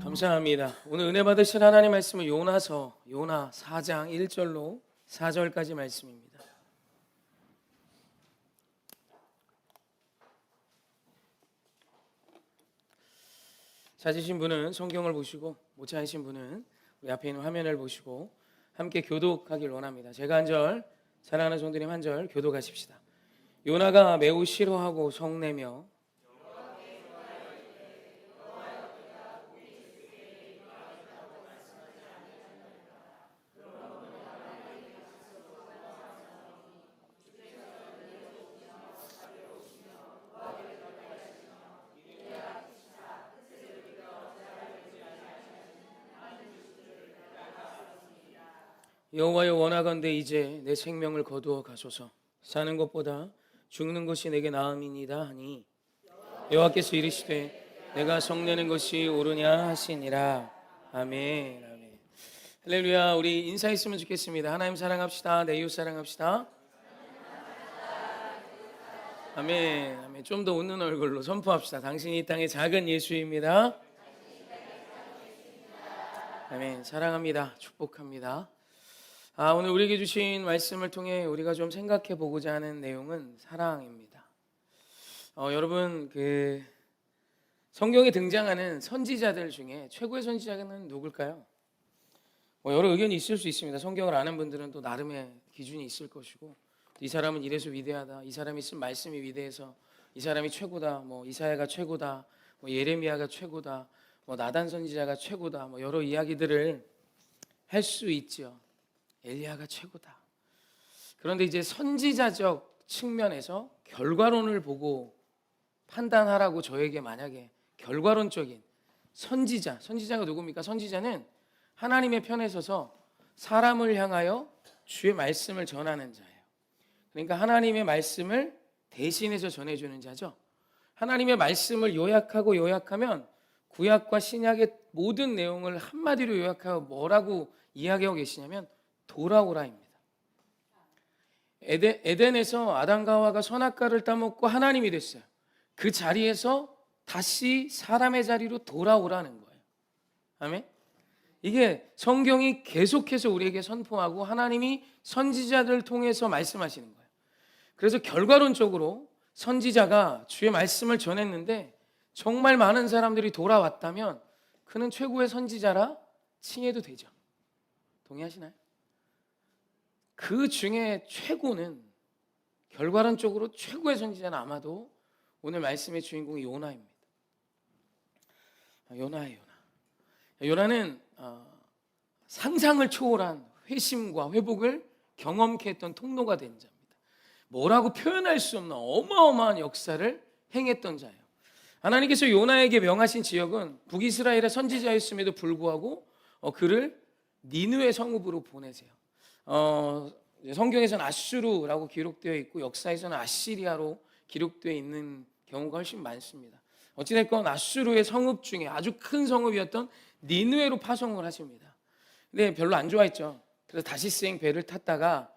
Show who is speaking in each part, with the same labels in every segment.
Speaker 1: 감사합니다. 오늘 은혜 받으실 하나님 말씀은 요나 4장 1절로 4절까지 말씀입니다. 찾으신 분은 성경을 보시고 못 찾으신 분은 우리 앞에 있는 화면을 보시고 함께 교독하길 원합니다. 제가 한 절, 사랑하는 성도님 한 절 교독하십시다. 요나가 매우 싫어하고 성내며 여호와여, 원하건대 이제 내 생명을 거두어 가소서. 사는 것보다 죽는 것이 내게 나음이니이다 하니 여호와께서 이르시되 내가 성내는 것이 옳으냐 하시니라. 아멘. 아멘. 할렐루야. 우리 인사했으면 좋겠습니다. 하나님 사랑합시다. 내 이웃 사랑합시다. 아멘. 아멘. 좀 더 웃는 얼굴로 선포합시다. 당신이 이 땅의 작은 예수입니다. 아멘. 사랑합니다. 축복합니다. 오늘 우리에게 주신 말씀을 통해 우리가 좀 생각해 보고자 하는 내용은 사랑입니다. 여러분, 성경에 등장하는 선지자들 중에 최고의 선지자는 누굴까요? 여러 의견이 있을 수 있습니다. 성경을 아는 분들은 또 나름의 기준이 있을 것이고, 이 사람은 이래서 위대하다, 이 사람이 쓴 말씀이 위대해서 이 사람이 최고다, 이사야가 최고다, 예레미야가 최고다, 나단 선지자가 최고다, 여러 이야기들을 할 수 있죠. 엘리야가 최고다. 그런데 이제 선지자적 측면에서 결과론을 보고 판단하라고 저에게 만약에 결과론적인 선지자가 누굽니까? 선지자는 하나님의 편에 서서 사람을 향하여 주의 말씀을 전하는 자예요. 그러니까 하나님의 말씀을 대신해서 전해주는 자죠. 하나님의 말씀을 요약하면 구약과 신약의 모든 내용을 한마디로 요약하고 뭐라고 이야기하고 계시냐면 돌아오라입니다. 에덴에서 아담과 하와가 선악과를 따먹고 하나님이 됐어요. 그 자리에서 다시 사람의 자리로 돌아오라는 거예요. 아멘. 이게 성경이 계속해서 우리에게 선포하고 하나님이 선지자들을 통해서 말씀하시는 거예요. 그래서 결과론적으로 선지자가 주의 말씀을 전했는데 정말 많은 사람들이 돌아왔다면 그는 최고의 선지자라 칭해도 되죠. 동의하시나요? 그 중에 최고는 결과론적으로 최고의 선지자는 아마도 오늘 말씀의 주인공이 요나입니다. 요나예요. 요나는 상상을 초월한 회심과 회복을 경험케 했던 통로가 된 자입니다. 뭐라고 표현할 수 없는 어마어마한 역사를 행했던 자예요. 하나님께서 요나에게 명하신 지역은 북이스라엘의 선지자였음에도 불구하고 그를 니느웨 성읍으로 보내세요. 성경에서는 아수르라고 기록되어 있고 역사에서는 아시리아로 기록되어 있는 경우가 훨씬 많습니다. 어찌됐건 아수르의 성읍 중에 아주 큰 성읍이었던 니느웨로 파송을 하십니다. 근데 별로 안 좋아했죠. 그래서 다시스행 배를 탔다가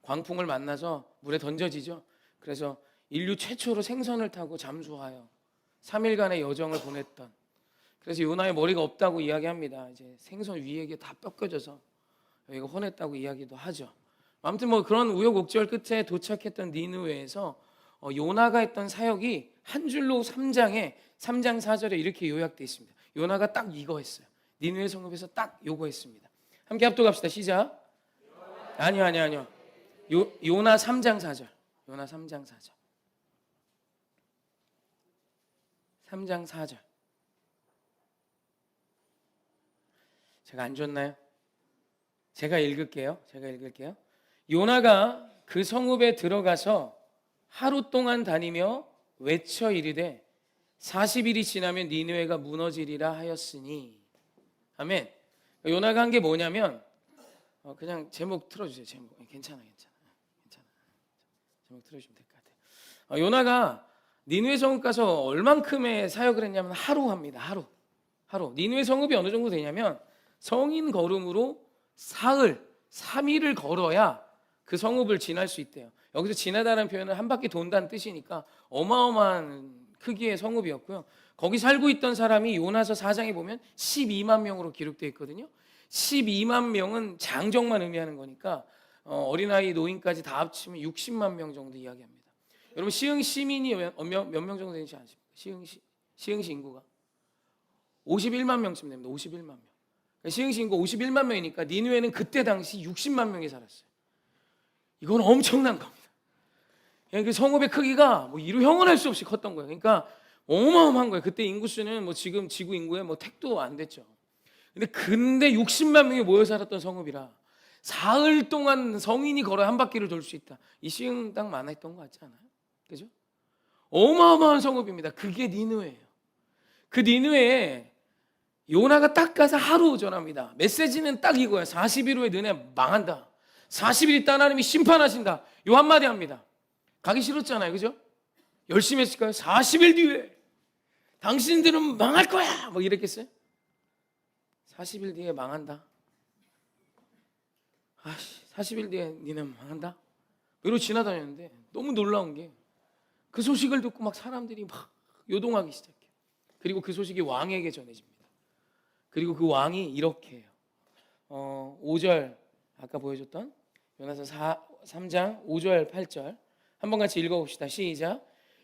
Speaker 1: 광풍을 만나서 물에 던져지죠. 그래서 인류 최초로 생선을 타고 잠수하여 3일간의 여정을 보냈던, 그래서 요나의 머리가 없다고 이야기합니다. 이제 생선 위에 다 뼈껴져서 여기가 혼했다고 이야기도 하죠. 아무튼 그런 우여곡절 끝에 도착했던 니느웨에서 요나가 했던 사역이 한 줄로 3장 4절에 이렇게 요약되어 있습니다. 요나가 딱 이거 했어요. 니느웨 성읍에서 딱 요거 했습니다. 함께 합독합시다. 시작. 아니요. 요나 3장 4절. 요나 3장 4절. 3장 4절. 제가 안 줬나요? 제가 읽을게요. 요나가 그 성읍에 들어가서 하루 동안 다니며 외쳐 이르되 40일이 지나면 니느웨가 무너지리라 하였으니. 아멘. 요나가 한 게 뭐냐면 그냥 제목 틀어주세요. 제목. 괜찮아. 제목 틀어주시면 될 것 같아요. 요나가 니느웨 성읍 가서 얼만큼의 사역을 했냐면 하루 합니다. 하루. 니느웨 성읍이 어느 정도 되냐면 성인 걸음으로 사흘, 3일을 걸어야 그 성읍을 지날 수 있대요. 여기서 지나다는 표현은 한 바퀴 돈다는 뜻이니까 어마어마한 크기의 성읍이었고요. 거기 살고 있던 사람이 요나서 4장에 보면 12만 명으로 기록되어 있거든요. 12만 명은 장정만 의미하는 거니까 어린아이 노인까지 다 합치면 60만 명 정도 이야기합니다. 여러분 시흥 시민이 몇 명 정도 되는지 아십니까? 시흥시 인구가 51만 명쯤 됩니다. 51만 명. 시흥시 인구 51만 명이니까 니느웨는 그때 당시 60만 명이 살았어요. 이건 엄청난 겁니다. 그 성읍의 크기가 뭐 이루 형언할 수 없이 컸던 거예요. 그러니까 어마어마한 거예요. 그때 인구수는 뭐 지금 지구 인구의 뭐 택도 안 됐죠. 근데 60만 명이 모여 살았던 성읍이라 사흘 동안 성인이 걸어 한 바퀴를 돌 수 있다. 이 시흥 땅 많았던 것 같지 않아요? 그죠? 어마어마한 성읍입니다. 그게 니느웨예요. 그 니느웨에 요나가 딱 가서 하루 전합니다. 메시지는 딱 이거예요. 40일 후에 너네 망한다. 40일 있다 하나님이 심판하신다. 요 한마디 합니다. 가기 싫었잖아요. 그죠? 열심히 했을까요? 40일 뒤에 당신들은 망할 거야. 뭐 이랬겠어요? 40일 뒤에 망한다. 40일 뒤에 니는 망한다. 이러고 지나다녔는데 너무 놀라운 게 그 소식을 듣고 막 사람들이 막 요동하기 시작해요. 그리고 그 소식이 왕에게 전해집니다. 그리고 그 왕이 이렇게 해요. 5절 아까 보여줬던 요나서 3장 5절 8절 한번 같이 읽어봅시다. 시작.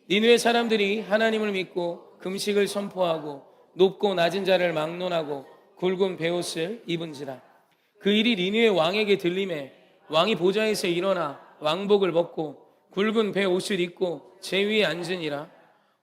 Speaker 1: 니느웨 사람들이 하나님을 믿고 금식을 선포하고 높고 낮은 자를 막론하고 굵은 베옷을 입은지라. 그 일이 니느웨 왕에게 들림에 왕이 보좌에서 일어나 왕복을 벗고 굵은 베옷을 입고 제 위에 앉으니라.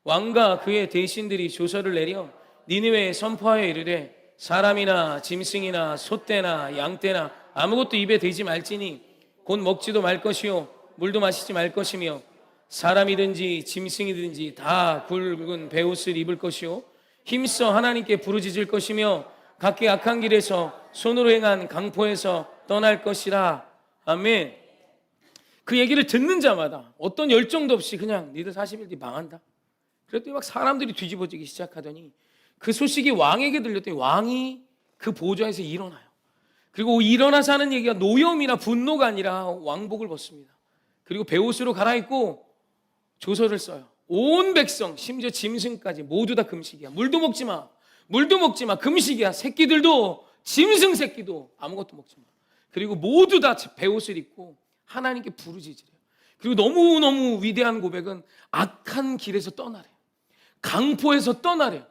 Speaker 1: 왕과 그의 대신들이 조서를 내려 니느웨에 선포하여 이르되 사람이나 짐승이나 소떼나 양떼나 아무것도 입에 대지 말지니 곧 먹지도 말 것이요 물도 마시지 말 것이며 사람이든지 짐승이든지 다 굵은 베옷을 입을 것이요 힘써 하나님께 부르짖을 것이며 각기 악한 길에서 손으로 행한 강포에서 떠날 것이라. 아멘. 그 얘기를 듣는 자마다 어떤 열정도 없이 그냥 니들 40일 뒤 망한다. 그랬더니 막 사람들이 뒤집어지기 시작하더니 그 소식이 왕에게 들렸더니 왕이 그 보좌에서 일어나요. 그리고 일어나서 하는 얘기가 노염이나 분노가 아니라 왕복을 벗습니다. 그리고 베옷으로 갈아입고 조서를 써요. 온 백성 심지어 짐승까지 모두 다 금식이야. 물도 먹지 마. 물도 먹지 마. 금식이야. 새끼들도 짐승 새끼도 아무것도 먹지 마. 그리고 모두 다 베옷을 입고 하나님께 부르짖으래요. 그리고 너무너무 위대한 고백은 악한 길에서 떠나래요. 강포에서 떠나래요.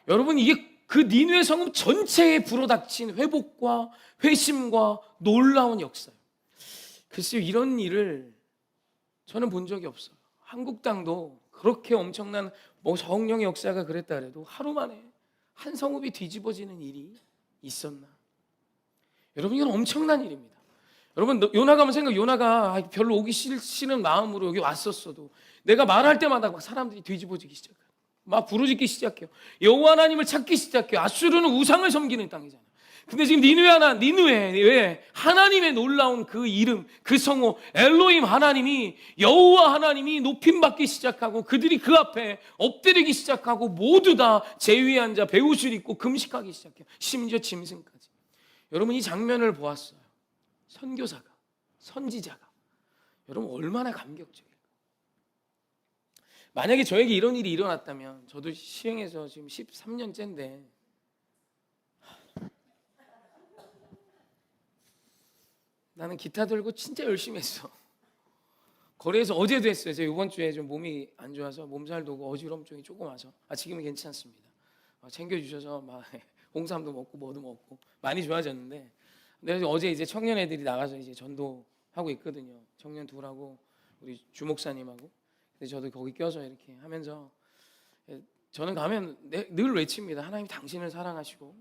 Speaker 1: 여러분 이게 그 니느웨 성읍 전체에 불어닥친 회복과 회심과 놀라운 역사예요. 글쎄요 이런 일을 저는 본 적이 없어요. 한국 땅도 그렇게 엄청난 뭐 성령의 역사가 그랬다 그래도 하루 만에 한 성읍이 뒤집어지는 일이 있었나? 여러분 이건 엄청난 일입니다. 여러분 요나가 한번 요나가 별로 오기 싫은 마음으로 여기 왔었어도 내가 말할 때마다 막 사람들이 뒤집어지기 시작해요. 막 부르짖기 시작해요. 여호와 하나님을 찾기 시작해요. 아수르는 우상을 섬기는 땅이잖아요. 근데 지금 니느웨 하나님의 놀라운 그 이름, 그 성호 엘로힘 하나님이 여호와 하나님이 높임받기 시작하고 그들이 그 앞에 엎드리기 시작하고 모두 다 제위에 앉아 베옷을 입고 금식하기 시작해요. 심지어 짐승까지. 여러분 이 장면을 보았어요. 선교사가, 선지자가. 여러분 얼마나 감격적일까. 만약에 저에게 이런 일이 일어났다면 저도 시흥에서 지금 13년째인데 나는 기타 들고 진짜 열심히 했어. 거리에서 어제도 했어요. 제가 이번 주에 좀 몸이 안 좋아서 몸살도 오고 어지럼증이 조금 와서 지금은 괜찮습니다. 챙겨주셔서 막 홍삼도 먹고 뭐도 먹고 많이 좋아졌는데 근데 어제 이제 청년 애들이 나가서 이제 전도하고 있거든요. 청년 둘하고 우리 주목사님하고. 근데 저도 거기 껴서 이렇게 하면서 저는 가면 늘 외칩니다. 하나님 당신을 사랑하시고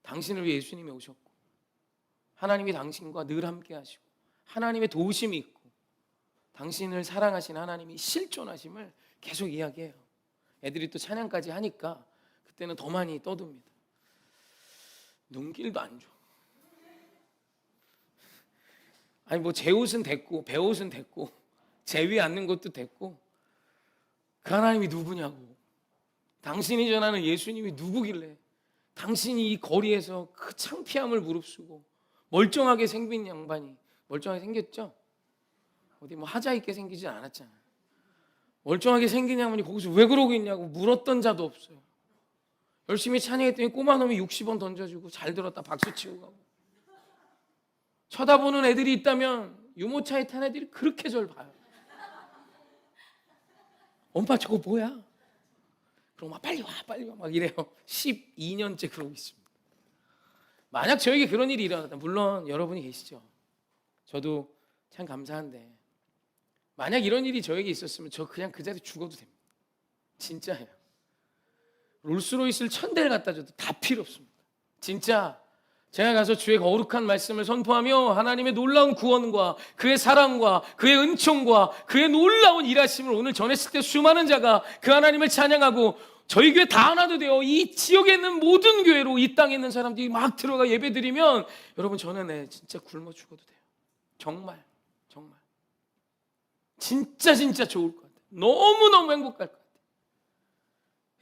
Speaker 1: 당신을 위해 예수님이 오셨고 하나님이 당신과 늘 함께 하시고 하나님의 도우심이 있고 당신을 사랑하신 하나님이 실존하심을 계속 이야기해요. 애들이 또 찬양까지 하니까 그때는 더 많이 떠듭니다. 눈길도 안 좋아. 아니 뭐 제 옷은 됐고 베옷은 됐고 제 위에 앉는 것도 됐고 그 하나님이 누구냐고. 당신이 전하는 예수님이 누구길래 당신이 이 거리에서 그 창피함을 무릅쓰고 멀쩡하게 생긴 양반이 멀쩡하게 생겼죠? 어디 뭐 하자 있게 생기지 않았잖아요. 멀쩡하게 생긴 양반이 거기서 왜 그러고 있냐고 물었던 자도 없어요. 열심히 찬양했더니 꼬마 놈이 60원 던져주고 잘 들었다 박수 치고 가고. 쳐다보는 애들이 있다면 유모차에 탄 애들이 그렇게 저를 봐요. 엄마 저거 뭐야? 그럼 막 빨리 와 막 이래요. 12년째 그러고 있습니다. 만약 저에게 그런 일이 일어났다, 물론 여러분이 계시죠. 저도 참 감사한데 만약 이런 일이 저에게 있었으면 저 그냥 그 자리에 죽어도 됩니다. 진짜예요. 롤스로이스를 1000대를 갖다 줘도 다 필요 없습니다. 진짜 제가 가서 주의 거룩한 말씀을 선포하며 하나님의 놀라운 구원과 그의 사랑과 그의 은총과 그의 놀라운 일하심을 오늘 전했을 때 수많은 자가 그 하나님을 찬양하고 저희 교회 다 하나도 되어 이 지역에 있는 모든 교회로 이 땅에 있는 사람들이 막 들어가 예배드리면 여러분 저는 진짜 굶어 죽어도 돼요. 정말 진짜 좋을 것 같아요. 너무너무 행복할 것 같아요.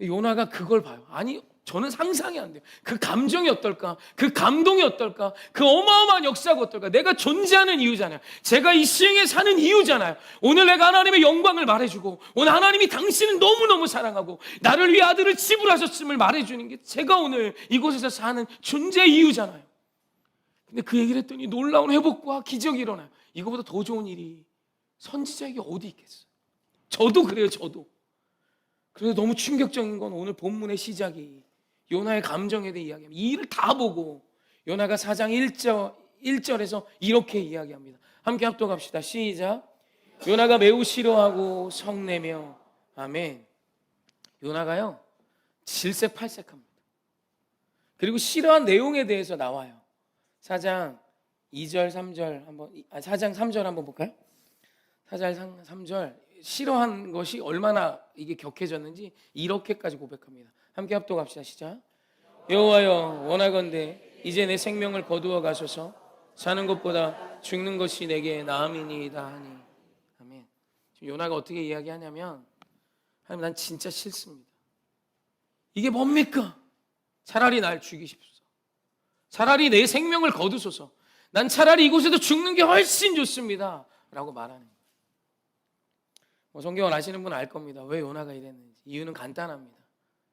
Speaker 1: 요나가 그걸 봐요. 아니 저는 상상이 안 돼요. 그 감정이 어떨까? 그 감동이 어떨까? 그 어마어마한 역사가 어떨까? 내가 존재하는 이유잖아요. 제가 이 시흥에 사는 이유잖아요. 오늘 내가 하나님의 영광을 말해주고 오늘 하나님이 당신을 너무너무 사랑하고 나를 위해 아들을 지불하셨음을 말해주는 게 제가 오늘 이곳에서 사는 존재의 이유잖아요. 근데 그 얘기를 했더니 놀라운 회복과 기적이 일어나요. 이거보다 더 좋은 일이 선지자에게 어디 있겠어요? 저도 그래요. 저도. 그래서 너무 충격적인 건 오늘 본문의 시작이 요나의 감정에 대해 이야기합니다. 이 일을 다 보고 요나가 4장 1절에서 이렇게 이야기합니다. 함께 합독합시다. 시작. 요나가 매우 싫어하고 성내며. 아멘. 요나가요 질색팔색합니다. 그리고 싫어한 내용에 대해서 나와요. 4장 2절 3절 한번 4장 3절 한번 볼까요? 4장 3절 싫어한 것이 얼마나 이게 격해졌는지 이렇게까지 고백합니다. 함께 합독합시다. 시작. 여호와여 원하건대 이제 내 생명을 거두어 가소서. 사는 것보다 죽는 것이 내게 나음이니이다 하니. 아멘. 지금 요나가 어떻게 이야기하냐면 하나님 난 진짜 싫습니다. 이게 뭡니까? 차라리 날 죽이십시오. 차라리 내 생명을 거두소서. 난 차라리 이곳에서 죽는 게 훨씬 좋습니다 라고 말하는 거예요. 성경을 아시는 분은 알 겁니다. 왜 요나가 이랬는지. 이유는 간단합니다.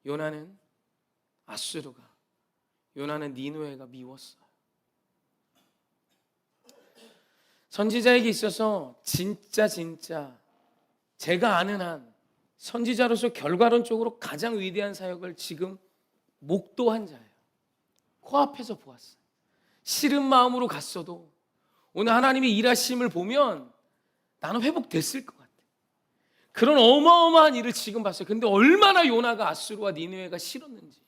Speaker 1: 요나는 아수르가, 요나는 니느웨가 미웠어요. 선지자에게 있어서 진짜 제가 아는 한 선지자로서 결과론적으로 가장 위대한 사역을 지금 목도한 자예요. 코앞에서 보았어요. 싫은 마음으로 갔어도 오늘 하나님의 일하심을 보면 나는 회복됐을 것 같아요. 그런 어마어마한 일을 지금 봤어요. 근데 얼마나 요나가 아수르와 니느웨가 싫었는지.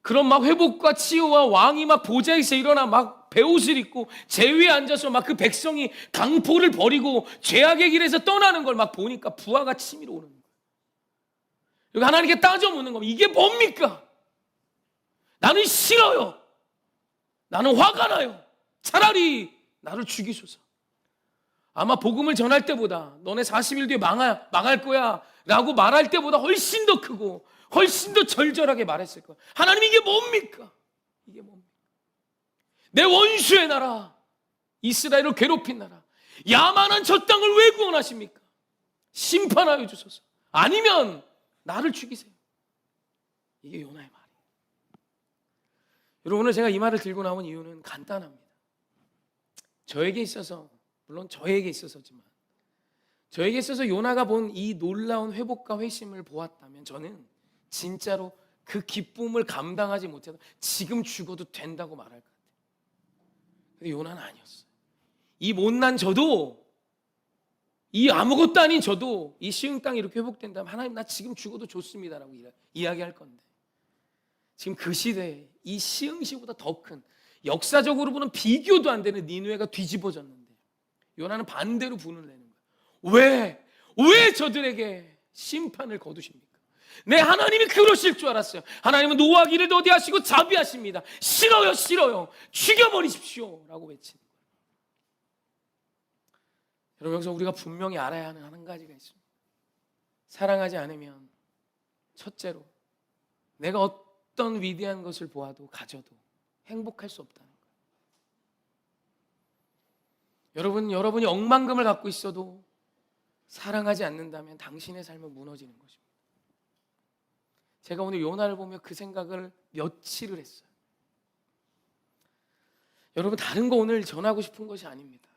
Speaker 1: 그런 막 회복과 치유와 왕이 막 보좌에서 일어나 막 베옷을 입고 제위에 앉아서 막 그 백성이 강포를 버리고 죄악의 길에서 떠나는 걸 막 보니까 부하가 치밀어 오는 거예요. 여기 하나님께 따져 묻는 겁니다. 이게 뭡니까? 나는 싫어요. 나는 화가 나요. 차라리 나를 죽이소서. 아마 복음을 전할 때보다 너네 40일 뒤에 망할 거야 라고 말할 때보다 훨씬 더 크고 훨씬 더 절절하게 말했을 거야. 하나님 이게 뭡니까? 이게 뭡니까? 내 원수의 나라 이스라엘을 괴롭힌 나라 야만한 저 땅을 왜 구원하십니까? 심판하여 주소서. 아니면 나를 죽이세요. 이게 요나의 말이에요. 여러분 오늘 제가 이 말을 들고 나온 이유는 간단합니다. 저에게 있어서 물론 저에게 있어서지만 저에게 있어서 요나가 본 이 놀라운 회복과 회심을 보았다면 저는 진짜로 그 기쁨을 감당하지 못해도 지금 죽어도 된다고 말할 것 같아요. 근데 요나는 아니었어요. 이 못난 저도 이 아무것도 아닌 저도 이 시흥 땅이 이렇게 회복된다면 하나님 나 지금 죽어도 좋습니다라고 이야기할 건데 지금 그 시대에 이 시흥시보다 더 큰 역사적으로 보면 비교도 안 되는 니느웨가 뒤집어졌는데 요나는 반대로 분을 내는 거예요. 왜 저들에게 심판을 거두십니까? 내 하나님이 그러실 줄 알았어요. 하나님은 노아 길을 더디하시고 자비하십니다. 싫어요. 죽여버리십시오 라고 외치는 거예요. 여러분 여기서 우리가 분명히 알아야 하는 한 가지가 있습니다. 사랑하지 않으면 첫째로 내가 어떤 위대한 것을 보아도 가져도 행복할 수 없다는 거예요. 여러분이 억만금을 갖고 있어도 사랑하지 않는다면 당신의 삶은 무너지는 것입니다. 제가 오늘 요나를 보며 그 생각을 며칠을 했어요. 여러분, 다른 거 오늘 전하고 싶은 것이 아닙니다.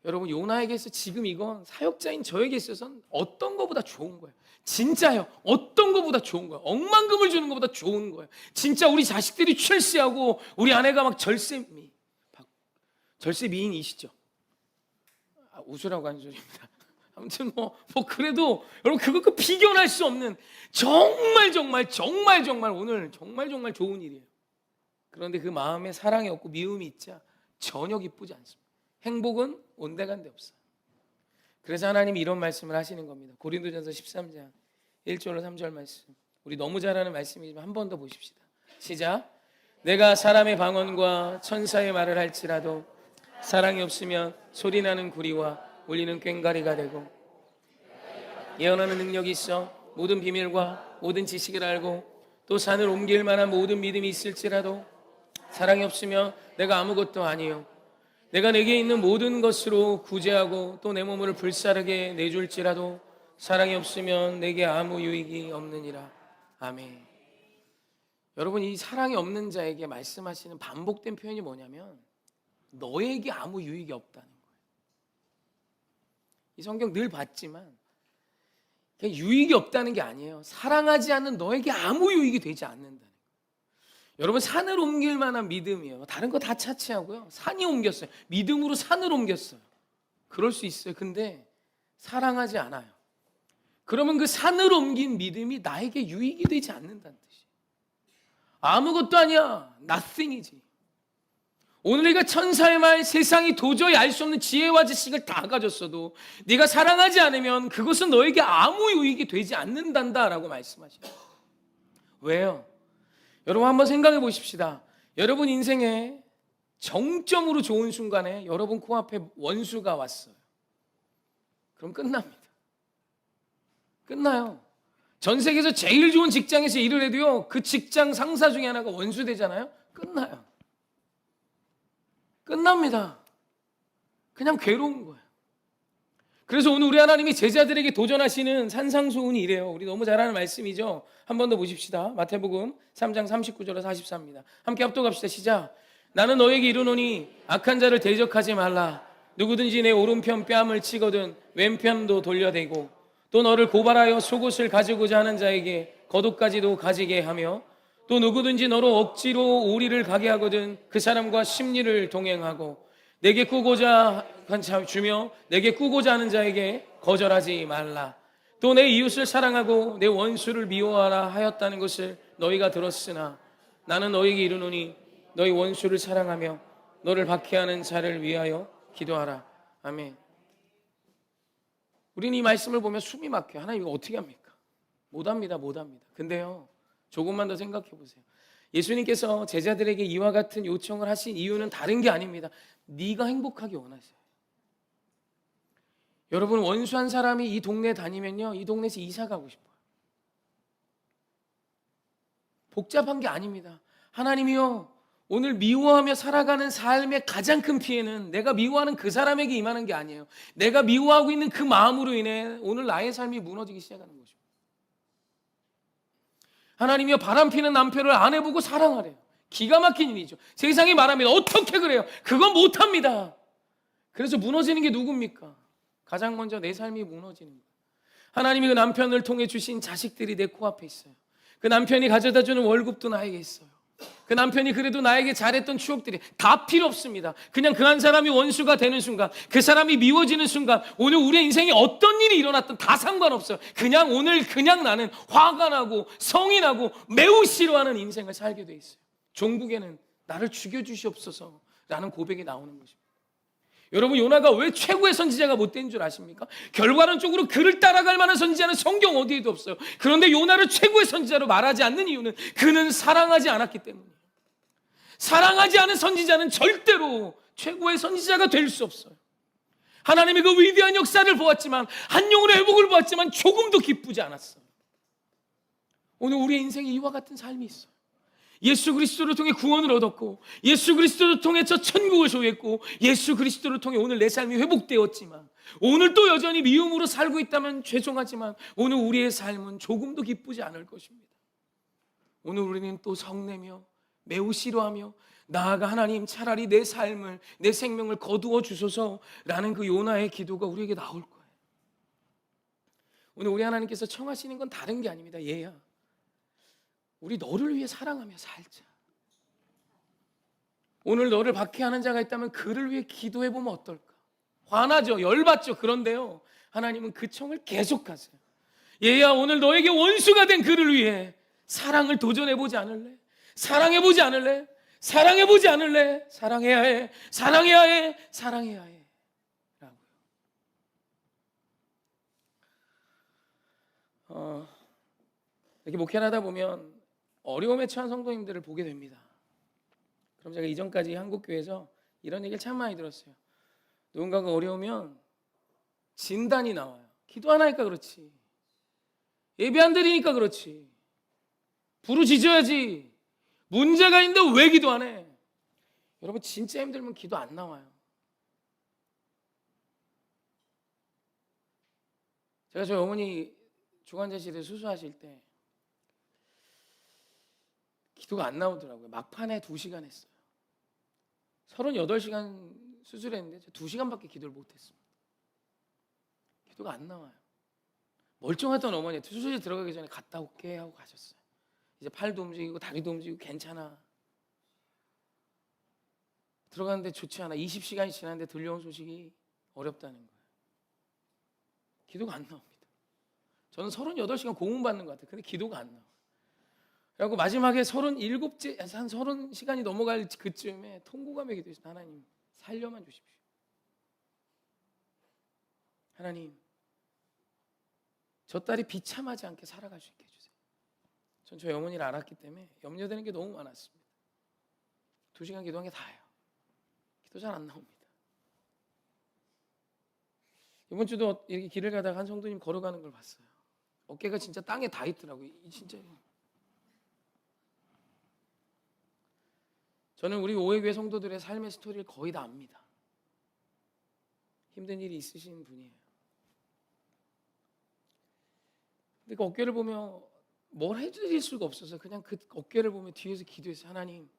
Speaker 1: 여러분, 요나에게서 지금 이건 사역자인 저에게 있어서는 어떤 것보다 좋은 거예요. 진짜요. 어떤 것보다 좋은 거예요. 억만금을 주는 것보다 좋은 거예요. 진짜 우리 자식들이 출세하고 우리 아내가 막 절세 미인이시죠? 웃으라고 하는 소리입니다. 아무튼 그래도 여러분, 그것과 비교할 수 없는 정말 오늘 정말 좋은 일이에요. 그런데 그 마음에 사랑이 없고 미움이 있자 전혀 기쁘지 않습니다. 행복은 온데간데 없어요. 그래서 하나님이 이런 말씀을 하시는 겁니다. 고린도전서 13장 1절로 3절 말씀. 우리 너무 잘 아는 말씀이지만 한 번 더 보십시다. 시작. 내가 사람의 방언과 천사의 말을 할지라도 사랑이 없으면 소리나는 구리와 울리는 꽹과리가 되고, 예언하는 능력이 있어 모든 비밀과 모든 지식을 알고 또 산을 옮길 만한 모든 믿음이 있을지라도 사랑이 없으면 내가 아무것도 아니요, 내가 내게 있는 모든 것으로 구제하고 또 내 몸을 불사르게 내줄지라도 사랑이 없으면 내게 아무 유익이 없느니라. 아멘. 여러분, 이 사랑이 없는 자에게 말씀하시는 반복된 표현이 뭐냐면 너에게 아무 유익이 없다는 거예요. 이 성경 늘 봤지만 그냥 유익이 없다는 게 아니에요. 사랑하지 않는 너에게 아무 유익이 되지 않는다는 거예요. 여러분, 산을 옮길 만한 믿음이에요. 다른 거 다 차치하고요. 산이 옮겼어요. 믿음으로 산을 옮겼어요. 그럴 수 있어요. 근데 사랑하지 않아요. 그러면 그 산을 옮긴 믿음이 나에게 유익이 되지 않는다는 뜻이에요. 아무것도 아니야. nothing이지. 오늘 네가 천사의 말, 세상이 도저히 알 수 없는 지혜와 지식을 다 가졌어도 네가 사랑하지 않으면 그것은 너에게 아무 유익이 되지 않는단다라고 말씀하시죠. 왜요? 여러분, 한번 생각해 보십시다. 여러분 인생에 정점으로 좋은 순간에 여러분 코앞에 원수가 왔어요. 그럼 끝납니다. 끝나요. 전 세계에서 제일 좋은 직장에서 일을 해도요, 그 직장 상사 중에 하나가 원수 되잖아요. 끝나요. 끝납니다. 그냥 괴로운 거예요. 그래서 오늘 우리 하나님이 제자들에게 도전하시는 산상수훈이 이래요. 우리 너무 잘 아는 말씀이죠. 한 번 더 보십시다. 마태복음 3장 39절로 44입니다. 함께 합독합시다. 시작. 나는 너에게 이르노니 악한 자를 대적하지 말라. 누구든지 내 오른편 뺨을 치거든 왼편도 돌려대고 또 너를 고발하여 속옷을 가지고자 하는 자에게 겉옷까지도 가지게 하며 또 누구든지 너로 억지로 오리를 가게 하거든 그 사람과 심리를 동행하고 내게 꾸고자 주며 내게 꾸고자 하는 자에게 거절하지 말라. 또 내 이웃을 사랑하고 내 원수를 미워하라 하였다는 것을 너희가 들었으나 나는 너희에게 이르노니 너희 원수를 사랑하며 너를 박해하는 자를 위하여 기도하라. 아멘. 우리는 이 말씀을 보면 숨이 막혀요. 하나님 이거 어떻게 합니까? 못합니다. 근데요, 조금만 더 생각해 보세요. 예수님께서 제자들에게 이와 같은 요청을 하신 이유는 다른 게 아닙니다. 네가 행복하기 원하세요. 여러분, 원수한 사람이 이 동네에 다니면요, 이 동네에서 이사 가고 싶어요. 복잡한 게 아닙니다. 하나님이요, 오늘 미워하며 살아가는 삶의 가장 큰 피해는 내가 미워하는 그 사람에게 임하는 게 아니에요. 내가 미워하고 있는 그 마음으로 인해 오늘 나의 삶이 무너지기 시작하는 것입니다. 하나님이요, 바람피는 남편을 아내 보고 사랑하래요. 기가 막힌 일이죠. 세상이 말합니다. 어떻게 그래요? 그건 못합니다. 그래서 무너지는 게 누굽니까? 가장 먼저 내 삶이 무너지는 거예요. 하나님이 그 남편을 통해 주신 자식들이 내 코앞에 있어요. 그 남편이 가져다주는 월급도 나에게 있어요. 그 남편이 그래도 나에게 잘했던 추억들이 다 필요 없습니다. 그냥 그 한 사람이 원수가 되는 순간, 그 사람이 미워지는 순간, 오늘 우리의 인생에 어떤 일이 일어났든 다 상관없어요. 그냥 나는 화가 나고 성이 나고 매우 싫어하는 인생을 살게 돼 있어요. 종국에는 나를 죽여주시옵소서 라는 고백이 나오는 것입니다. 여러분, 요나가 왜 최고의 선지자가 못 된 줄 아십니까? 결과론적으로 그를 따라갈 만한 선지자는 성경 어디에도 없어요. 그런데 요나를 최고의 선지자로 말하지 않는 이유는 그는 사랑하지 않았기 때문이에요. 사랑하지 않은 선지자는 절대로 최고의 선지자가 될 수 없어요. 하나님의 그 위대한 역사를 보았지만, 한 영혼의 회복을 보았지만 조금도 기쁘지 않았어요. 오늘 우리의 인생에 이와 같은 삶이 있어요. 예수 그리스도를 통해 구원을 얻었고, 예수 그리스도를 통해 저 천국을 소유했고, 예수 그리스도를 통해 오늘 내 삶이 회복되었지만, 오늘 또 여전히 미움으로 살고 있다면 죄송하지만 오늘 우리의 삶은 조금도 기쁘지 않을 것입니다. 오늘 우리는 또 성내며 매우 싫어하며 나아가 하나님 차라리 내 삶을 내 생명을 거두어 주소서라는 그 요나의 기도가 우리에게 나올 거예요. 오늘 우리 하나님께서 청하시는 건 다른 게 아닙니다. 얘야, 우리 너를 위해 사랑하며 살자. 오늘 너를 박해하는 자가 있다면 그를 위해 기도해보면 어떨까? 화나죠, 열받죠. 그런데요, 하나님은 그 청을 계속하세요. 얘야, 오늘 너에게 원수가 된 그를 위해 사랑을 도전해보지 않을래? 사랑해보지 않을래? 사랑해보지 않을래? 사랑해야 해, 사랑해야 해, 사랑해야 해 라고요. 이렇게 목회를 하다 보면 어려움에 처한 성도님들을 보게 됩니다. 그럼 제가 이전까지 한국교회에서 이런 얘기를 참 많이 들었어요. 누군가가 어려우면 진단이 나와요. 기도 안 하니까 그렇지, 예배 안 드리니까 그렇지, 부르짖어야지, 문제가 있는데 왜 기도 안 해? 여러분, 진짜 힘들면 기도 안 나와요. 제가 저희 어머니 중환자실에 수술하실 때 기도가 안 나오더라고요. 막판에 2시간 했어요. 38시간 수술했는데 2시간밖에 기도를 못했습니다. 기도가 안 나와요. 멀쩡하던 어머니 수술실 들어가기 전에 갔다 올게 하고 가셨어요. 이제 팔도 움직이고 다리도 움직이고 괜찮아. 들어갔는데 좋지 않아. 20시간이 지났는데 들려온 소식이 어렵다는 거예요. 기도가 안 나옵니다. 저는 38시간 고문받는 것 같아요. 근데 기도가 안 나와요. 그리고 마지막에 37째, 한 30시간이 넘어갈 그쯤에 통곡하며 기도했어요. 하나님, 살려만 주십시오. 하나님, 저 딸이 비참하지 않게 살아갈 수 있게 해주세요. 전 저희 어머니를 알았기 때문에 염려되는 게 너무 많았습니다. 2시간 기도한 게 다예요. 기도 잘 안 나옵니다. 이번 주도 이렇게 길을 가다가 한 성도님 걸어가는 걸 봤어요. 어깨가 진짜 땅에 닿아 있더라고요. 진짜. 저는 우리 오해교회 성도들의 삶의 스토리를 거의 다 압니다. 힘든 일이 있으신 분이에요. 근데 그 어깨를 보며 뭘 해드릴 수가 없어서 그냥 그 어깨를 보며 뒤에서 기도했어요. 하나님,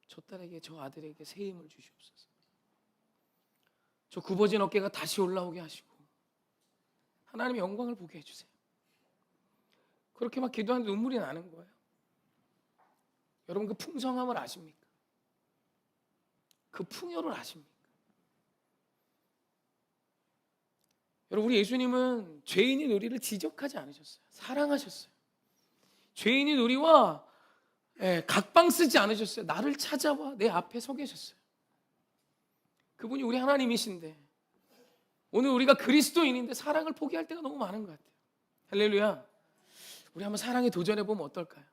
Speaker 1: 저 딸에게, 저 아들에게 새 힘을 주시옵소서. 저 굽어진 어깨가 다시 올라오게 하시고 하나님의 영광을 보게 해주세요. 그렇게 막 기도하는데 눈물이 나는 거예요. 여러분, 그 풍성함을 아십니까? 그 풍요를 아십니까? 여러분, 우리 예수님은 죄인인 우리를 지적하지 않으셨어요. 사랑하셨어요. 죄인인 우리와 각방 쓰지 않으셨어요. 나를 찾아와 내 앞에 서 계셨어요. 그분이 우리 하나님이신데 오늘 우리가 그리스도인인데 사랑을 포기할 때가 너무 많은 것 같아요. 할렐루야. 우리 한번 사랑에 도전해보면 어떨까요?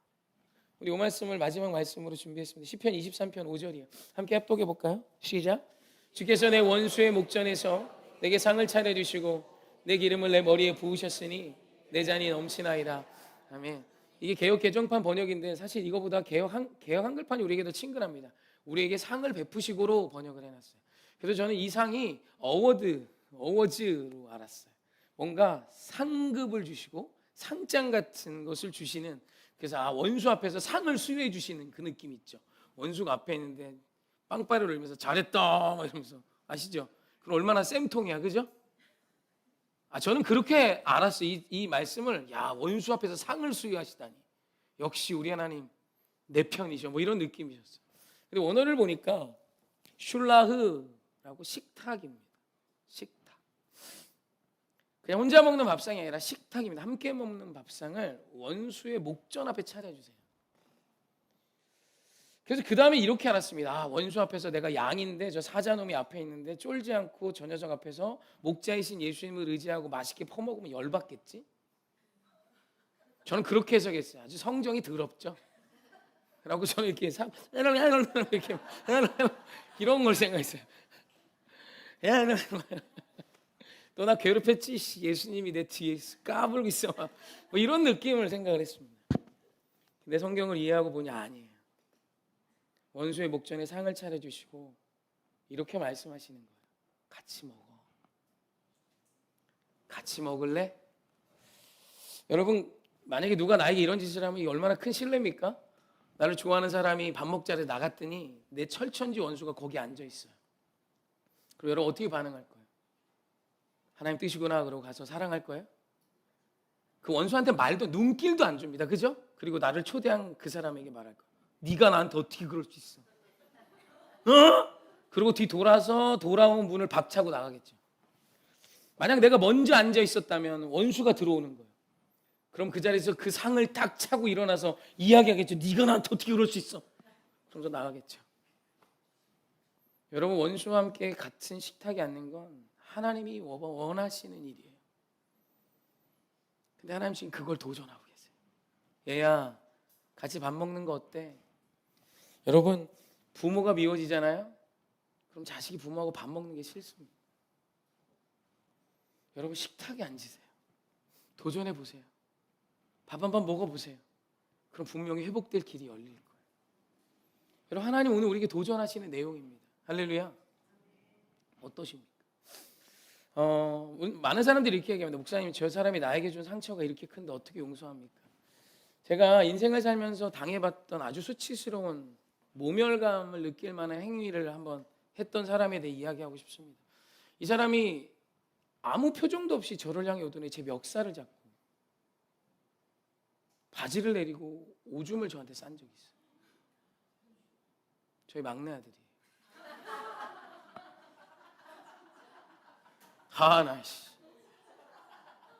Speaker 1: 우리 이 말씀을 마지막 말씀으로 준비했습니다. 시편 23편 5절이요. 함께 합독해볼까요? 시작. 주께서 내 원수의 목전에서 내게 상을 차려주시고 내 기름을 내 머리에 부으셨으니 내 잔이 넘치나이다. 아멘. 이게 개역 개정판 번역인데 사실 이거보다 개역 한글판이 우리에게 더 친근합니다. 우리에게 상을 베푸시고로 번역을 해놨어요. 그래서 저는 이 상이 어워즈로 알았어요. 뭔가 상급을 주시고 상장 같은 것을 주시는, 그래서 원수 앞에서 상을 수여해 주시는 그 느낌 있죠. 원수가 앞에 있는데 빵빠레를 울면서 잘했다 이러면서, 아시죠? 그럼 얼마나 쌤통이야, 그죠? 저는 그렇게 알았어요. 이 말씀을, 야, 원수 앞에서 상을 수여하시다니 역시 우리 하나님 내 편이셔, 뭐 이런 느낌이셨어요. 근데 원어를 보니까 슐라흐라고 식탁입니다. 식탁. 그냥 혼자 먹는 밥상이 아니라 식탁입니다. 함께 먹는 밥상을 원수의 목전 앞에 차려주세요. 그래서 그 다음에 이렇게 알았습니다. 원수 앞에서 내가 양인데 저 사자놈이 앞에 있는데 쫄지 않고 저 녀석 앞에서 목자이신 예수님을 의지하고 맛있게 퍼먹으면 열받겠지? 저는 그렇게 해석했어요. 아주 성정이 더럽죠. 라고 저는 이렇게 이렇게 이런 걸 생각했어요. 너 나 괴롭혔지? 예수님이 내 뒤에 까불고 있어. 뭐 이런 느낌을 생각을 했습니다. 근데 성경을 이해하고 보니 아니에요. 원수의 목전에 상을 차려주시고 이렇게 말씀하시는 거예요. 같이 먹어. 같이 먹을래? 여러분, 만약에 누가 나에게 이런 짓을 하면 이게 얼마나 큰 신뢰입니까? 나를 좋아하는 사람이 밥 먹자를 나갔더니 내 철천지 원수가 거기 앉아 있어요. 그럼 여러분 어떻게 반응할 거예요? 하나님 뜻이구나 그러고 가서 사랑할 거예요? 그 원수한테 말도 눈길도 안 줍니다. 그죠? 그리고 나를 초대한 그 사람에게 말할 거예요. 네가 나한테 어떻게 그럴 수 있어? 어? 그리고 뒤 돌아서 돌아온 문을 박차고 나가겠죠. 만약 내가 먼저 앉아 있었다면 원수가 들어오는 거예요. 그럼 그 자리에서 그 상을 딱 차고 일어나서 이야기하겠죠. 네가 나한테 어떻게 그럴 수 있어? 그러면서 나가겠죠. 여러분 원수와 함께 같은 식탁에 앉는 건 하나님이 원하시는 일이에요. 근데 하나님 지금 그걸 도전하고 계세요. 얘야 같이 밥 먹는 거 어때? 여러분 부모가 미워지잖아요. 그럼 자식이 부모하고 밥 먹는 게 싫습니다. 여러분 식탁에 앉으세요. 도전해 보세요. 밥 한 번 먹어보세요. 그럼 분명히 회복될 길이 열릴 거예요. 여러분 하나님 오늘 우리에게 도전하시는 내용입니다. 할렐루야. 어떠십니까? 많은 사람들이 이렇게 얘기합니다. 목사님 저 사람이 나에게 준 상처가 이렇게 큰데 어떻게 용서합니까? 제가 인생을 살면서 당해봤던 아주 수치스러운 모멸감을 느낄 만한 행위를 한번 했던 사람에 대해 이야기하고 싶습니다. 이 사람이 아무 표정도 없이 저를 향해 오더니 제 멱살을 잡고 바지를 내리고 오줌을 저한테 싼 적이 있어요. 저희 막내 아들이. 나이씨.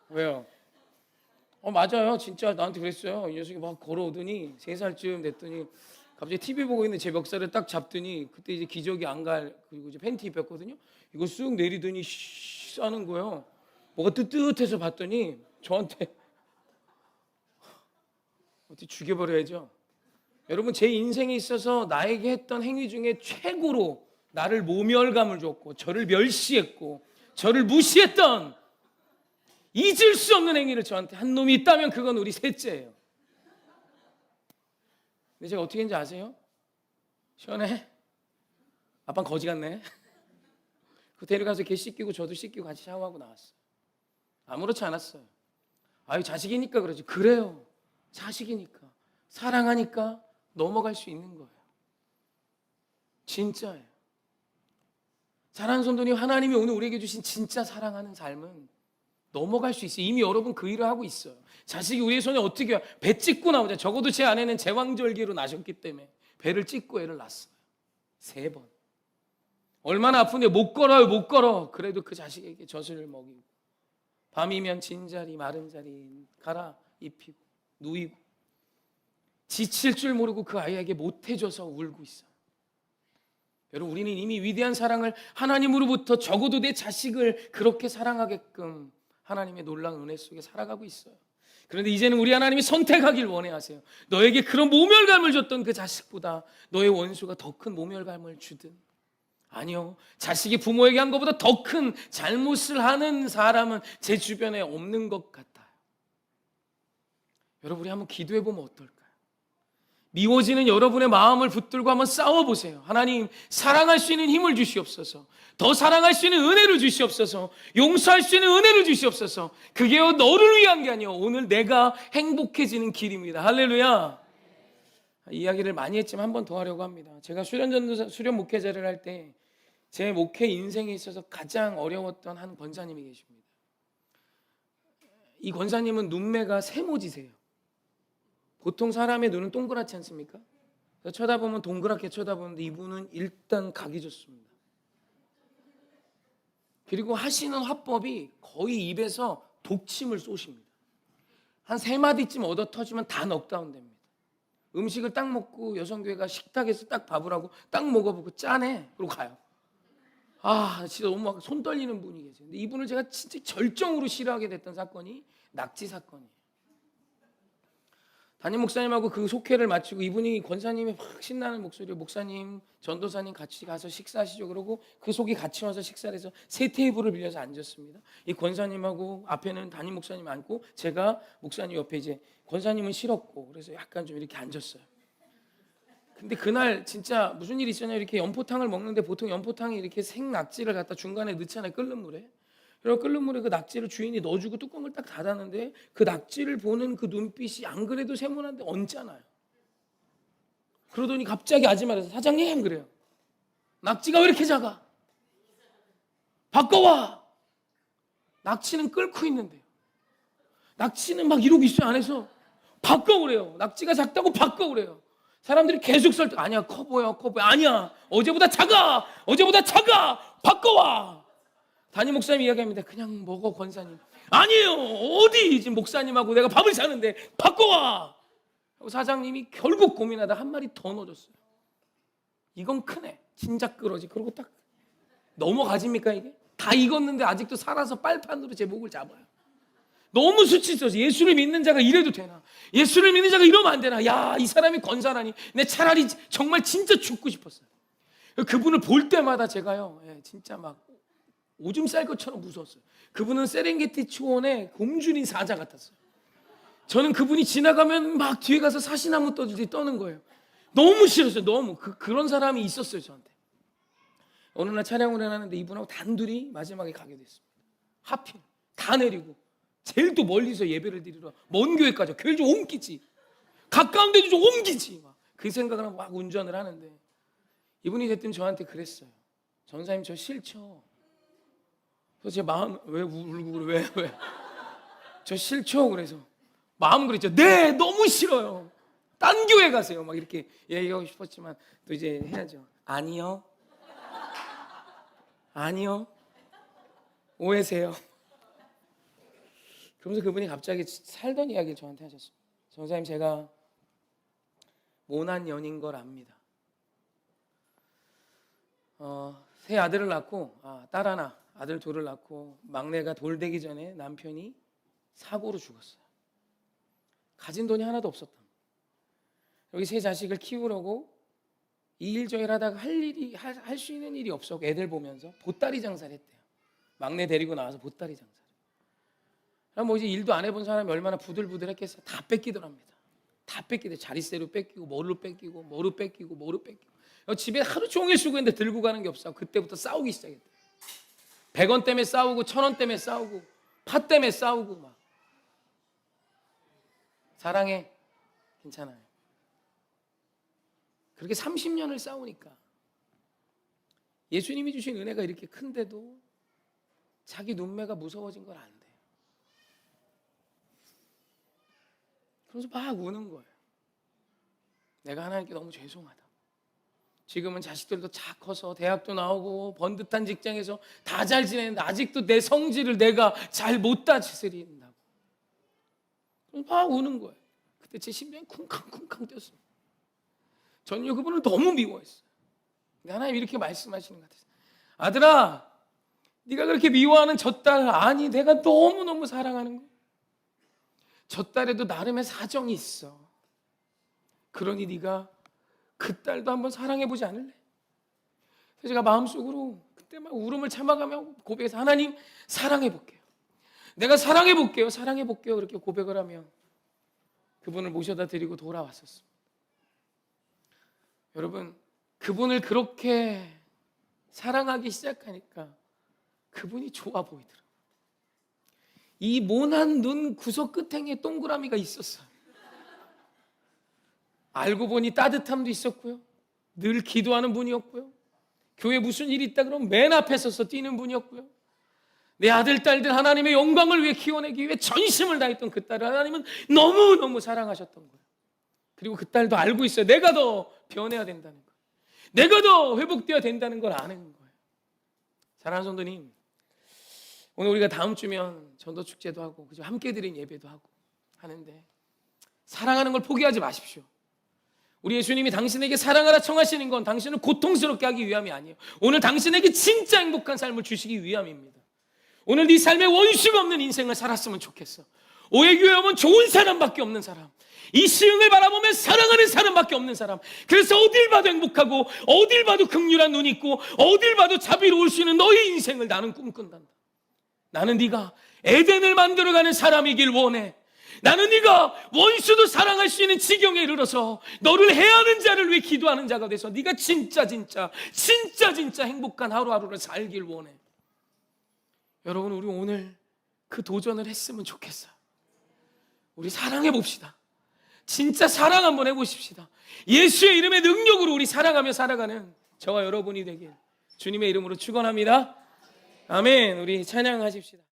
Speaker 1: 왜요? 맞아요. 진짜 나한테 그랬어요. 이 녀석이 막 걸어오더니 3살쯤 됐더니 갑자기 TV 보고 있는 제 멱살을 딱 잡더니 그때 이제 기저귀 안 그리고 이제 팬티 입혔거든요. 이거 쑥 내리더니 싸는 거예요. 뭐가 뜨뜻해서 봤더니 저한테 어떻게 죽여버려야죠. 여러분 제 인생에 있어서 나에게 했던 행위 중에 최고로 나를 모멸감을 줬고 저를 멸시했고 저를 무시했던 잊을 수 없는 행위를 저한테 한 놈이 있다면 그건 우리 셋째예요. 근데 제가 어떻게 했는지 아세요? 시원해? 아빠는 거지 같네. 그 데려가서 걔 씻기고 저도 씻기고 같이 샤워하고 나왔어요. 아무렇지 않았어요. 아유 자식이니까 그러지. 그래요. 자식이니까 사랑하니까 넘어갈 수 있는 거예요. 진짜예요. 사랑하는 성도님 하나님이 오늘 우리에게 주신 진짜 사랑하는 삶은 넘어갈 수 있어요. 이미 여러분 그 일을 하고 있어요. 자식이 우리의 손에 어떻게 배 찢고 나오죠. 적어도 제 아내는 제왕절개로 나셨기 때문에 배를 찢고 애를 낳았어요. 3번. 얼마나 아픈데 못 걸어요. 못 걸어. 그래도 그 자식에게 젖을 먹이고 밤이면 진자리 마른 자리 갈아 입히고 누이고 지칠 줄 모르고 그 아이에게 못해줘서 울고 있어요. 여러분 우리는 이미 위대한 사랑을 하나님으로부터 적어도 내 자식을 그렇게 사랑하게끔 하나님의 놀라운 은혜 속에 살아가고 있어요. 그런데 이제는 우리 하나님이 선택하길 원해하세요. 너에게 그런 모멸감을 줬던 그 자식보다 너의 원수가 더 큰 모멸감을 주든 아니요. 자식이 부모에게 한 것보다 더 큰 잘못을 하는 사람은 제 주변에 없는 것 같아요. 여러분 우리 한번 기도해 보면 어떨까요? 미워지는 여러분의 마음을 붙들고 한번 싸워보세요. 하나님 사랑할 수 있는 힘을 주시옵소서. 더 사랑할 수 있는 은혜를 주시옵소서. 용서할 수 있는 은혜를 주시옵소서. 그게 너를 위한 게 아니요 오늘 내가 행복해지는 길입니다. 할렐루야. 이야기를 많이 했지만 한 번 더 하려고 합니다. 제가 수련 목회자를 할 때 제 목회 인생에 있어서 가장 어려웠던 한 권사님이 계십니다. 이 권사님은 눈매가 세모지세요. 보통 사람의 눈은 동그랗지 않습니까? 쳐다보면 동그랗게 쳐다보는데 이분은 일단 각이 좋습니다. 그리고 하시는 화법이 거의 입에서 독침을 쏘십니다. 한 3마디쯤 얻어 터지면 다 넉다운 됩니다. 음식을 딱 먹고 여성교회가 식탁에서 딱 밥을 하고 딱 먹어보고 짠해 그러고 가요. 진짜 너무 막 손 떨리는 분이 계세요. 근데 이분을 제가 진짜 절정으로 싫어하게 됐던 사건이 낙지 사건이에요. 담임 목사님하고 그 속회를 마치고 이분이 권사님이 확 신나는 목소리로 목사님, 전도사님 같이 가서 식사하시죠. 그러고 그 속이 같이 와서 식사를 해서 3테이블을 빌려서 앉았습니다. 이 권사님하고 앞에는 담임 목사님 앉고 제가 목사님 옆에 이제 권사님은 싫었고 그래서 약간 좀 이렇게 앉았어요. 근데 그날 진짜 무슨 일이 있었냐 이렇게 연포탕을 먹는데 보통 연포탕에 이렇게 생낙지를 갖다 중간에 넣잖아요. 끓는 물에. 그리고 끓는 물에 그 낙지를 주인이 넣어주고 뚜껑을 딱 닫았는데 그 낙지를 보는 그 눈빛이 안 그래도 세모난데 얹잖아요. 그러더니 갑자기 아줌마가 사장님 그래요. 낙지가 왜 이렇게 작아? 바꿔와. 낙지는 끓고 있는데요. 낙지는 막 이러고 있어요 안에서. 바꿔 그래요. 낙지가 작다고 바꿔 그래요. 사람들이 계속 설득. 아니야 커 보여 커 보여. 아니야 어제보다 작아. 어제보다 작아. 바꿔와. 담임 목사님 이야기합니다. 그냥 먹어 권사님. 아니에요. 어디 지금 목사님하고 내가 밥을 사는데 바꿔와. 사장님이 결국 고민하다 한 마리 더 넣어줬어요. 이건 크네. 진작 끌어지. 그러고 딱 넘어가집니까 이게? 다 익었는데 아직도 살아서 빨판으로 제 목을 잡아요. 너무 수치스러워서 예수를 믿는 자가 이래도 되나? 예수를 믿는 자가 이러면 안 되나? 야, 이 사람이 권사라니. 내 차라리 정말 진짜 죽고 싶었어요. 그분을 볼 때마다 제가요, 진짜 막 오줌 쌀 것처럼 무서웠어요. 그분은 세렝게티 초원의 곰주린 사자 같았어요. 저는 그분이 지나가면 막 뒤에 가서 사시나무 떠들듯이 떠는 거예요. 너무 싫었어요. 너무 그런 사람이 있었어요 저한테. 어느 날 촬영을 해놨는데 이분하고 단둘이 마지막에 가게 됐습니다. 하필 다 내리고 제일 또 멀리서 예배를 드리러 먼 교회까지. 교회를 좀 옮기지. 가까운 데도 좀 옮기지. 그 생각을 하고 막 운전을 하는데 이분이 됐더니 저한테 그랬어요. 전사님 저 싫죠. 그래서 제 마음 왜 울고 그래 왜 저 싫죠. 그래서 마음은 그랬죠. 네 너무 싫어요. 딴 교회 가세요. 막 이렇게 얘기하고 싶었지만 또 이제 해야죠. 아니요. 아니요. 오해세요. 그러면서 그분이 갑자기 살던 이야기를 저한테 하셨습니다. 전사님 제가 모난 년인 걸 압니다. 세 아들을 낳고 딸 하나 아들 둘을 낳고 막내가 돌 되기 전에 남편이 사고로 죽었어요. 가진 돈이 하나도 없었다. 여기 세 자식을 키우려고 이 일 저 일 하다가 할 수 있는 일이 없었고 애들 보면서 보따리 장사를 했대요. 막내 데리고 나와서 보따리 장사를. 뭐 이제 일도 안 해본 사람이 얼마나 부들부들했겠어요. 다 뺏기더랍니다. 다 뺏기대. 자릿세로 뺏기고 뭐로 뺏기고 뭐로 뺏기고 뭐로 뺏기고. 집에 하루 종일 쓰고 있는데 들고 가는 게 없어. 그때부터 싸우기 시작했대. 100원 때문에 싸우고 1000원 때문에 싸우고 팥 때문에 싸우고 막. 사랑해. 괜찮아요. 그렇게 30년을 싸우니까 예수님이 주신 은혜가 이렇게 큰데도 자기 눈매가 무서워진 걸 안 돼요. 그래서 막 우는 거예요. 내가 하나님께 너무 죄송하다. 지금은 자식들도 다 커서 대학도 나오고 번듯한 직장에서 다 잘 지내는데 아직도 내 성질을 내가 잘 못 다스린다고. 그래서 막 우는 거예요. 그때 제 심장이 쿵쾅쿵쾅 뛰었습니다. 전혀 그분을 너무 미워했어요. 근데 하나님 이렇게 말씀하시는 것 같아요. 아들아, 네가 그렇게 미워하는 저 딸 아니 내가 너무너무 사랑하는 거야. 저 딸에도 나름의 사정이 있어. 그러니 네가 그 딸도 한번 사랑해보지 않을래? 그래서 제가 마음속으로 그때 막 울음을 참아가며 고백해서 하나님 사랑해볼게요. 내가 사랑해볼게요. 사랑해볼게요. 그렇게 고백을 하며 그분을 모셔다 드리고 돌아왔었습니다. 여러분 그분을 그렇게 사랑하기 시작하니까 그분이 좋아 보이더라고요. 이 모난 눈 구석 끝행에 동그라미가 있었어요. 알고 보니 따뜻함도 있었고요. 늘 기도하는 분이었고요. 교회 무슨 일이 있다 그러면 맨 앞에 서서 뛰는 분이었고요. 내 아들, 딸들 하나님의 영광을 위해 키워내기 위해 전심을 다했던 그 딸을 하나님은 너무너무 사랑하셨던 거예요. 그리고 그 딸도 알고 있어요. 내가 더 변해야 된다는 거예요. 내가 더 회복되어야 된다는 걸 아는 거예요. 사랑하는 성도님, 오늘 우리가 다음 주면 전도축제도 하고 그죠? 함께 드린 예배도 하고 하는데 사랑하는 걸 포기하지 마십시오. 우리 예수님이 당신에게 사랑하라 청하시는 건 당신을 고통스럽게 하기 위함이 아니에요. 오늘 당신에게 진짜 행복한 삶을 주시기 위함입니다. 오늘 네 삶에 원수가 없는 인생을 살았으면 좋겠어. 오해교회 오면 좋은 사람밖에 없는 사람, 이 시흥을 바라보면 사랑하는 사람밖에 없는 사람, 그래서 어딜 봐도 행복하고 어딜 봐도 긍휼한 눈이 있고 어딜 봐도 자비로울 수 있는 너의 인생을 나는 꿈꾼단다. 나는 네가 에덴을 만들어가는 사람이길 원해. 나는 네가 원수도 사랑할 수 있는 지경에 이르러서 너를 해하는 자를 위해 기도하는 자가 돼서 네가 진짜 행복한 하루하루를 살길 원해. 여러분 우리 오늘 그 도전을 했으면 좋겠어요. 우리 사랑해 봅시다. 진짜 사랑 한번 해보십시다. 예수의 이름의 능력으로 우리 사랑하며 살아가는 저와 여러분이 되길 주님의 이름으로 축원합니다. 아멘. 우리 찬양하십시다.